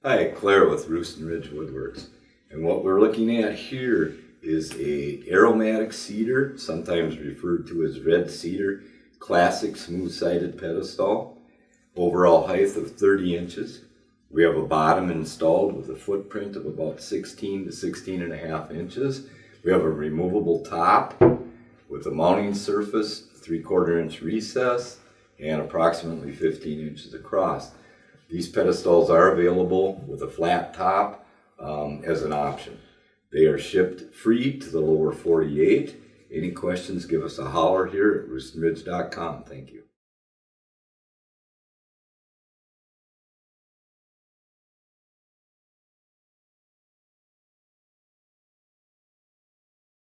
Hi, Claire with Roostin Woodworks. And what we're looking at here is a Aromatic cedar, sometimes referred to as red cedar, classic smooth-sided pedestal. Overall height of 30 inches. We have a bottom installed with a footprint of about 16 to 16 and a half inches. We have a removable top with a mounting surface, 3/4 inch recess, and approximately 15 inches across. These pedestals are available with a flat top as an option. They are shipped free to the lower 48. Any questions, give us a holler here at roostinridge.com. Thank you.